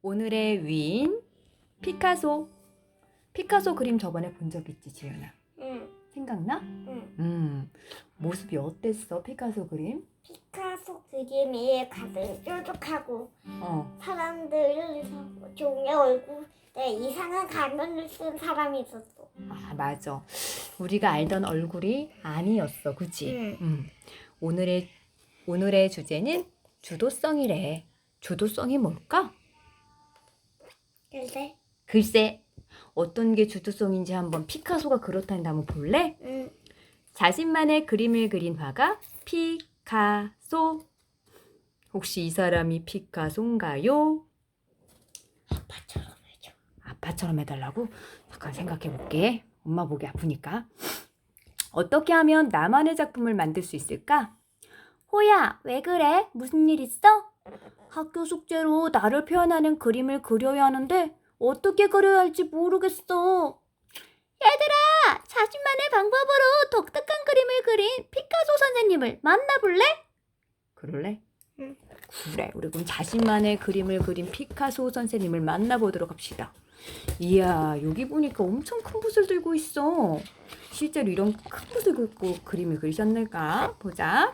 오늘의 위인 피카소. 피카소 그림 저번에 본 적 있지, 지연아? 응, 생각나? 응. 모습이 어땠어, 피카소 그림? 피카소 그림이 가슴 뾰족하고 어, 사람들 종의 얼굴에 이상한 가면을 쓴 사람이 있었어. 아, 맞아. 우리가 알던 얼굴이 아니었어, 그치? 응. 오늘의 주제는 주도성이래. 주도성이 뭘까? 글쎄. 글쎄, 어떤 게 주도성인지 한번 피카소가 그렇다는데 한번 볼래? 응. 자신만의 그림을 그린 화가 피카소. 혹시 이 사람이 피카소인가요? 아빠처럼 해줘. 아빠처럼 해달라고? 잠깐 생각해 볼게. 엄마 보기 아프니까. 어떻게 하면 나만의 작품을 만들 수 있을까? 호야, 왜 그래? 무슨 일 있어? 학교 숙제로 나를 표현하는 그림을 그려야 하는데 어떻게 그려야 할지 모르겠어. 얘들아, 자신만의 방법으로 독특한 그림을 그린 피카소 선생님을 만나볼래? 그럴래? 응. 그래, 우리 그럼 자신만의 그림을 그린 피카소 선생님을 만나보도록 합시다. 이야, 여기 보니까 엄청 큰 붓을 들고 있어. 실제로 이런 큰 붓을 들고 그림을 그리셨을까? 보자.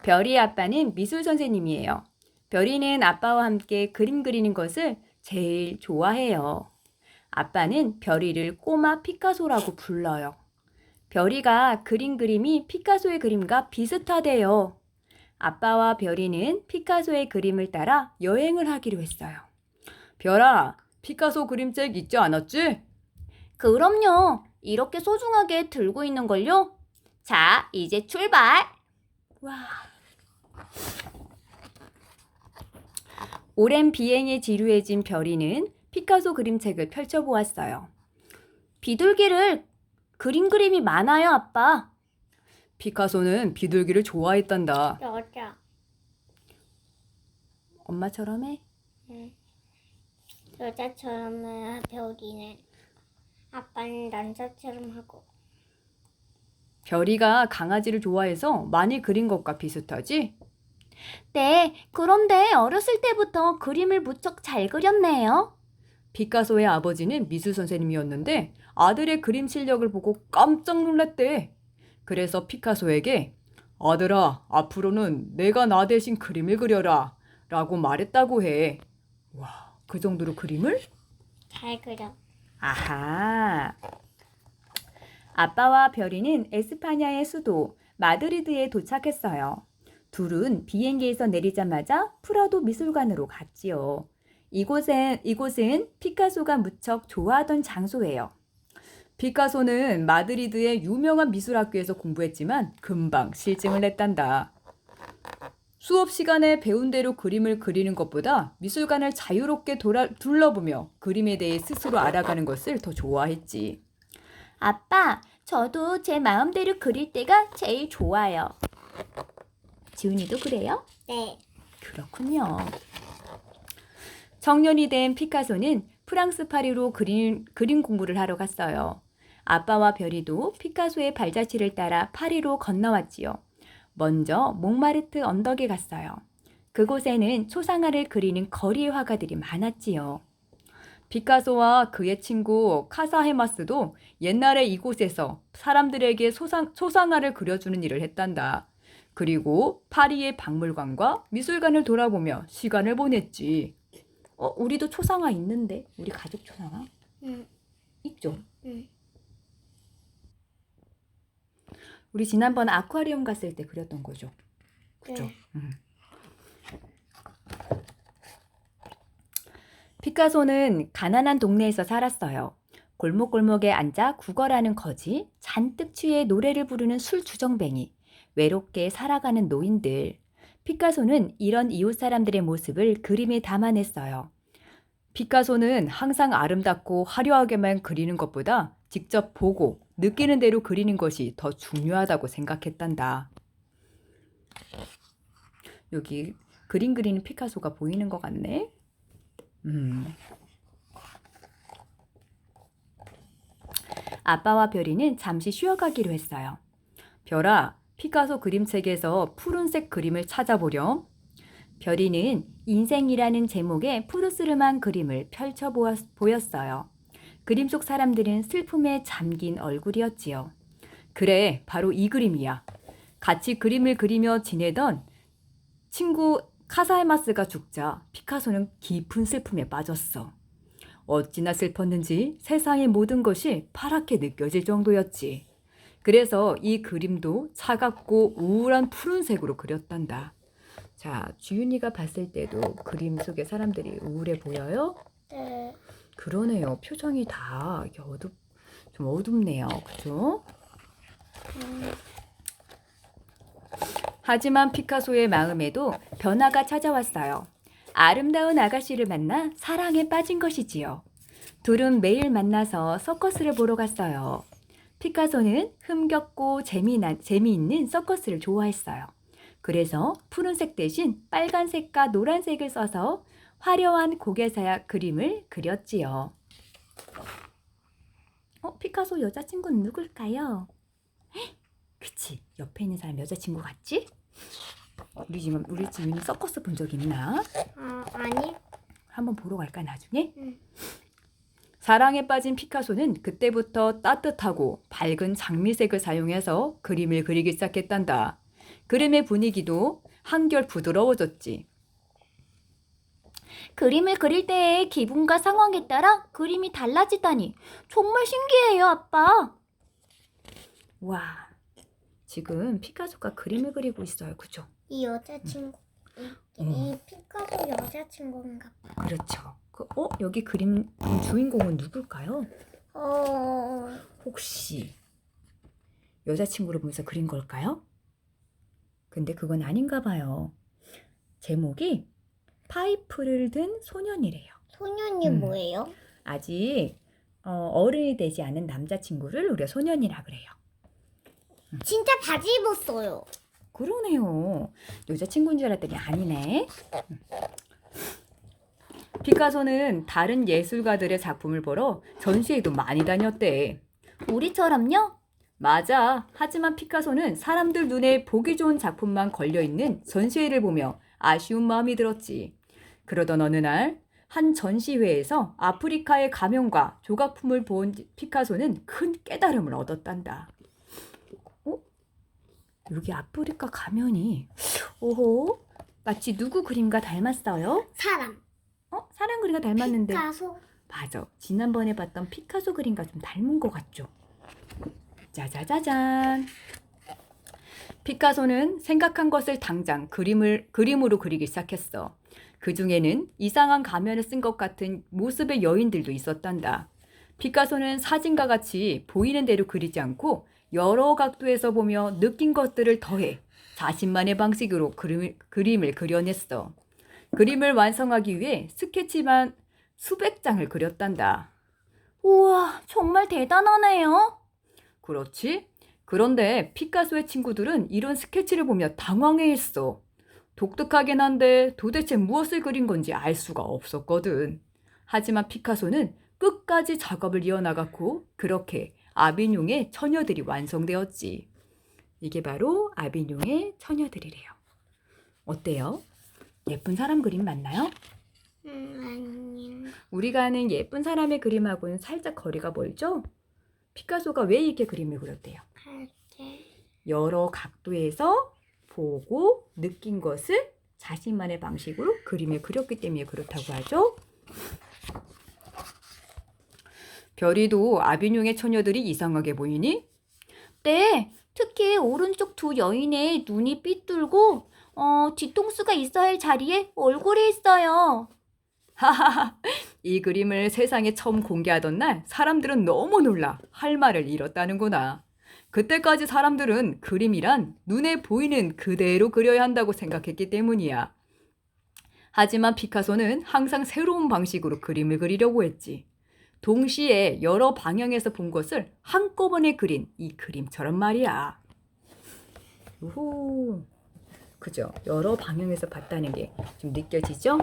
별이 아빠는 미술 선생님이에요. 별이는 아빠와 함께 그림 그리는 것을 제일 좋아해요. 아빠는 별이를 꼬마 피카소라고 불러요. 별이가 그린 그림이 피카소의 그림과 비슷하대요. 아빠와 별이는 피카소의 그림을 따라 여행을 하기로 했어요. 별아, 피카소 그림책 있지 않았지? 그럼요. 이렇게 소중하게 들고 있는걸요? 자, 이제 출발! 와. 오랜 비행에 지루해진 별이는 피카소 그림책을 펼쳐보았어요. 비둘기를 그린 그림이 많아요, 아빠. 피카소는 비둘기를 좋아했단다. 여자. 엄마처럼 해? 응. 여자처럼 해야 별이네. 아빠는 남자처럼 하고. 별이가 강아지를 좋아해서 많이 그린 것과 비슷하지? 네, 그런데 어렸을 때부터 그림을 무척 잘 그렸네요. 피카소의 아버지는 미술 선생님이었는데 아들의 그림 실력을 보고 깜짝 놀랐대. 그래서 피카소에게 아들아, 앞으로는 내가 나 대신 그림을 그려라 라고 말했다고 해. 와, 그 정도로 그림을? 잘 그려. 아하. 아빠와 별이는 에스파냐의 수도 마드리드에 도착했어요. 둘은 비행기에서 내리자마자 프라도 미술관으로 갔지요. 이곳은 피카소가 무척 좋아하던 장소예요. 피카소는 마드리드의 유명한 미술학교에서 공부했지만 금방 실증을 냈단다. 수업 시간에 배운 대로 그림을 그리는 것보다 미술관을 자유롭게 둘러보며 그림에 대해 스스로 알아가는 것을 더 좋아했지. 아빠, 저도 제 마음대로 그릴 때가 제일 좋아요. 지훈이도 그래요? 네. 그렇군요. 청년이 된 피카소는 프랑스 파리로 그림 공부를 하러 갔어요. 아빠와 별이도 피카소의 발자취를 따라 파리로 건너왔지요. 먼저 몽마르트 언덕에 갔어요. 그곳에는 초상화를 그리는 거리 화가들이 많았지요. 피카소와 그의 친구 카사헤마스도 옛날에 이곳에서 사람들에게 초상화를 그려주는 일을 했단다. 그리고 파리의 박물관과 미술관을 돌아보며 시간을 보냈지. 우리도 초상화 있는데? 우리 가족 초상화? 응. 있죠? 응. 우리 지난번 아쿠아리움 갔을 때 그렸던 거죠. 그죠? 네. 피카소는 가난한 동네에서 살았어요. 골목골목에 앉아 구걸하는 거지, 잔뜩 취해 노래를 부르는 술주정뱅이, 외롭게 살아가는 노인들. 피카소는 이런 이웃 사람들의 모습을 그림에 담아냈어요. 피카소는 항상 아름답고 화려하게만 그리는 것보다 직접 보고 느끼는 대로 그리는 것이 더 중요하다고 생각했단다. 여기 그림 그리는 피카소가 보이는 것 같네. 아빠와 별이는 잠시 쉬어가기로 했어요. 별아, 피카소 그림책에서 푸른색 그림을 찾아보렴. 별이는 인생이라는 제목의 푸르스름한 그림을 펼쳐 보였어요. 그림 속 사람들은 슬픔에 잠긴 얼굴이었지요. 그래, 바로 이 그림이야. 같이 그림을 그리며 지내던 친구 카사헤마스가 죽자 피카소는 깊은 슬픔에 빠졌어. 어찌나 슬펐는지 세상의 모든 것이 파랗게 느껴질 정도였지. 그래서 이 그림도 차갑고 우울한 푸른색으로 그렸단다. 자, 주윤이가 봤을 때도 그림 속의 사람들이 우울해 보여요? 네. 그러네요. 표정이 다 이렇게 좀 어둡네요. 그죠? 하지만 피카소의 마음에도 변화가 찾아왔어요. 아름다운 아가씨를 만나 사랑에 빠진 것이지요. 둘은 매일 만나서 서커스를 보러 갔어요. 피카소는 흥겹고 재미있는 서커스를 좋아했어요. 그래서 푸른색 대신 빨간색과 노란색을 써서 화려한 고개사 그림을 그렸지요. 피카소 여자친구는 누굴까요? 그치, 옆에 있는 사람 여자친구 같지? 우리 지금 서커스 본 적 있나? 아니. 한번 보러 갈까 나중에? 응. 사랑에 빠진 피카소는 그때부터 따뜻하고 밝은 장미색을 사용해서 그림을 그리기 시작했단다. 그림의 분위기도 한결 부드러워졌지. 그림을 그릴 때의 기분과 상황에 따라 그림이 달라지다니 정말 신기해요, 아빠. 와, 지금 피카소가 그림을 그리고 있어요. 그죠? 이 여자친구, 이 피카소 여자친구인가 봐. 그렇죠. 여기 그림 주인공은 누굴까요? 어, 혹시 여자친구를 보면서 그린 걸까요? 근데 그건 아닌가 봐요. 제목이 파이프를 든 소년이래요. 소년이 뭐예요? 아직 어른이 되지 않은 남자친구를 우리가 소년이라 그래요. 진짜 바지 입었어요. 그러네요. 여자친구인 줄 알았더니 아니네. 피카소는 다른 예술가들의 작품을 보러 전시회도 많이 다녔대. 우리처럼요? 맞아. 하지만 피카소는 사람들 눈에 보기 좋은 작품만 걸려있는 전시회를 보며 아쉬운 마음이 들었지. 그러던 어느 날 한 전시회에서 아프리카의 가면과 조각품을 본 피카소는 큰 깨달음을 얻었단다. 여기 아프리카 가면이 오호, 마치 누구 그림과 닮았어요? 사람. 사람 그림과 닮았는데. 피카소. 맞아. 지난번에 봤던 피카소 그림과 좀 닮은 것 같죠? 짜자자잔. 피카소는 생각한 것을 당장 그림으로 그리기 시작했어. 그 중에는 이상한 가면을 쓴 것 같은 모습의 여인들도 있었단다. 피카소는 사진과 같이 보이는 대로 그리지 않고 여러 각도에서 보며 느낀 것들을 더해 자신만의 방식으로 그림을 그려냈어. 그림을 완성하기 위해 스케치만 수백 장을 그렸단다. 우와, 정말 대단하네요. 그렇지? 그런데 피카소의 친구들은 이런 스케치를 보며 당황해했어. 독특하긴 한데 도대체 무엇을 그린 건지 알 수가 없었거든. 하지만 피카소는 끝까지 작업을 이어나갔고 그렇게 아비뇽의 처녀들이 완성되었지. 이게 바로 아비뇽의 처녀들이래요. 어때요? 예쁜 사람 그림 맞나요? 아니요. 우리가 아는 예쁜 사람의 그림하고는 살짝 거리가 멀죠? 피카소가 왜 이렇게 그림을 그렸대요? 여러 각도에서 보고 느낀 것을 자신만의 방식으로 그림을 그렸기 때문에 그렇다고 하죠. 별이도 아비뇽의 처녀들이 이상하게 보이니? 네, 특히 오른쪽 두 여인의 눈이 삐뚤고 뒤통수가 있어야 할 자리에 얼굴이 있어요. 하하하, 이 그림을 세상에 처음 공개하던 날 사람들은 너무 놀라 할 말을 잃었다는구나. 그때까지 사람들은 그림이란 눈에 보이는 그대로 그려야 한다고 생각했기 때문이야. 하지만 피카소는 항상 새로운 방식으로 그림을 그리려고 했지. 동시에 여러 방향에서 본 것을 한꺼번에 그린 이 그림처럼 말이야. 우후, 그죠? 여러 방향에서 봤다는 게 좀 느껴지죠?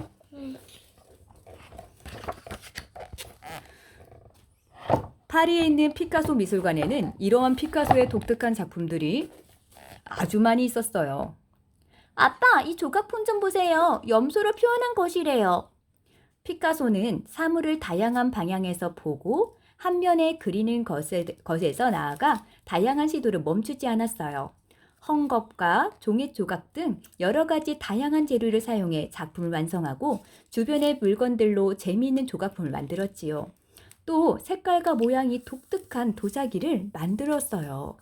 파리에 있는 피카소 미술관에는 이러한 피카소의 독특한 작품들이 아주 많이 있었어요. 아빠, 이 조각품 좀 보세요. 염소로 표현한 것이래요. 피카소는 사물을 다양한 방향에서 보고 한 면에 그리는 것에서 나아가 다양한 시도를 멈추지 않았어요. 헝겊과 종이 조각 등 여러 가지 다양한 재료를 사용해 작품을 완성하고 주변의 물건들로 재미있는 조각품을 만들었지요. 또 색깔과 모양이 독특한 도자기를 만들었어요.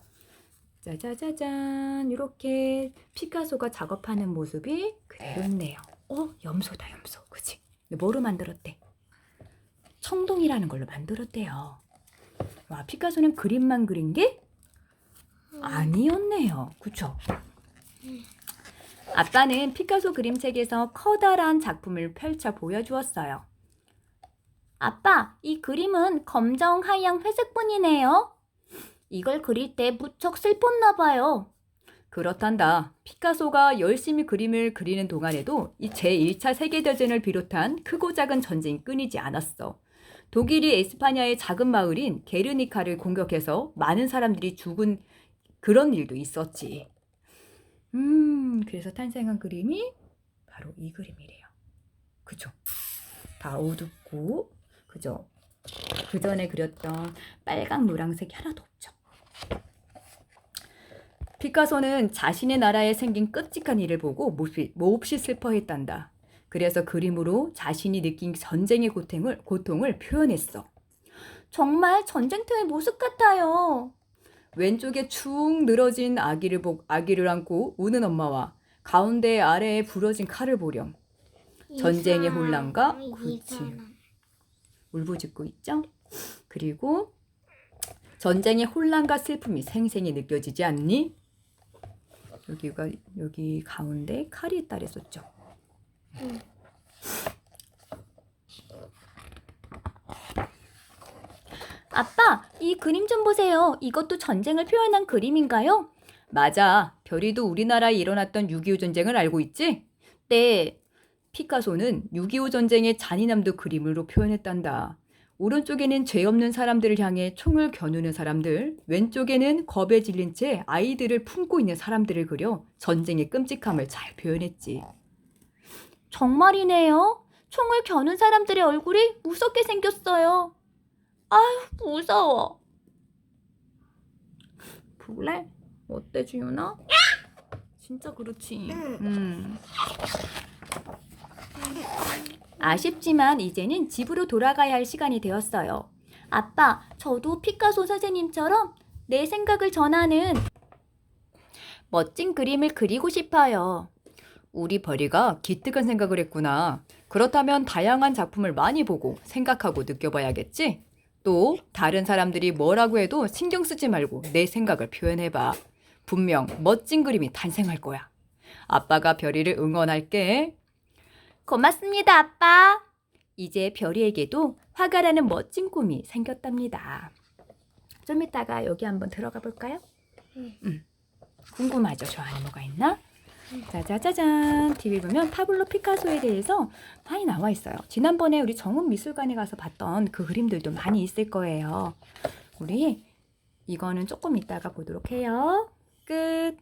짜자자잔, 이렇게 피카소가 작업하는 모습이 그대로 있네요. 염소다, 염소. 그치? 뭐로 만들었대? 청동이라는 걸로 만들었대요. 와, 피카소는 그림만 그린 게 아니었네요. 그쵸? 아빠는 피카소 그림책에서 커다란 작품을 펼쳐 보여주었어요. 아빠, 이 그림은 검정, 하양, 회색뿐이네요. 이걸 그릴 때 무척 슬펐나 봐요. 그렇단다. 피카소가 열심히 그림을 그리는 동안에도 이 제1차 세계대전을 비롯한 크고 작은 전쟁이 끊이지 않았어. 독일이 에스파냐의 작은 마을인 게르니카를 공격해서 많은 사람들이 죽은 그런 일도 있었지. 그래서 탄생한 그림이 바로 이 그림이래요. 그죠? 다 어둡고, 그죠? 그 전에 그렸던 빨강, 노란색이 하나도 없죠. 피카소는 자신의 나라에 생긴 끔찍한 일을 보고 몹시 슬퍼했단다. 그래서 그림으로 자신이 느낀 전쟁의 고통을 표현했어. 정말 전쟁터의 모습 같아요. 왼쪽에 축 늘어진 아기를 안고 우는 엄마와 가운데 아래에 부러진 칼을 보렴. 전쟁의 혼란과 울부짖고 있죠? 그리고 전쟁의 혼란과 슬픔이 생생히 느껴지지 않니? 여기 가운데 칼이 있다 그랬었죠. 아빠, 이 그림 좀 보세요. 이것도 전쟁을 표현한 그림인가요? 맞아. 별이도 우리나라에 일어났던 6.25 전쟁을 알고 있지? 네. 피카소는 6.25 전쟁의 잔인함도 그림으로 표현했단다. 오른쪽에는 죄 없는 사람들을 향해 총을 겨누는 사람들, 왼쪽에는 겁에 질린 채 아이들을 품고 있는 사람들을 그려 전쟁의 끔찍함을 잘 표현했지. 정말이네요. 총을 겨눈 사람들의 얼굴이 무섭게 생겼어요. 아휴, 무서워. 볼래? 어때, 주윤아? 진짜 그렇지. 아쉽지만 이제는 집으로 돌아가야 할 시간이 되었어요. 아빠, 저도 피카소 선생님처럼 내 생각을 전하는 멋진 그림을 그리고 싶어요. 우리 벌이가 기특한 생각을 했구나. 그렇다면 다양한 작품을 많이 보고 생각하고 느껴봐야겠지? 또 다른 사람들이 뭐라고 해도 신경 쓰지 말고 내 생각을 표현해봐. 분명 멋진 그림이 탄생할 거야. 아빠가 별이를 응원할게. 고맙습니다, 아빠. 이제 별이에게도 화가 나는 멋진 꿈이 생겼답니다. 좀 이따가 여기 한번 들어가 볼까요? 궁금하죠? 저 안에 뭐가 있나? 짜자자잔. TV 보면 파블로 피카소에 대해서 많이 나와 있어요. 지난번에 우리 정은미술관에 가서 봤던 그 그림들도 많이 있을 거예요. 우리 이거는 조금 이따가 보도록 해요. 끝.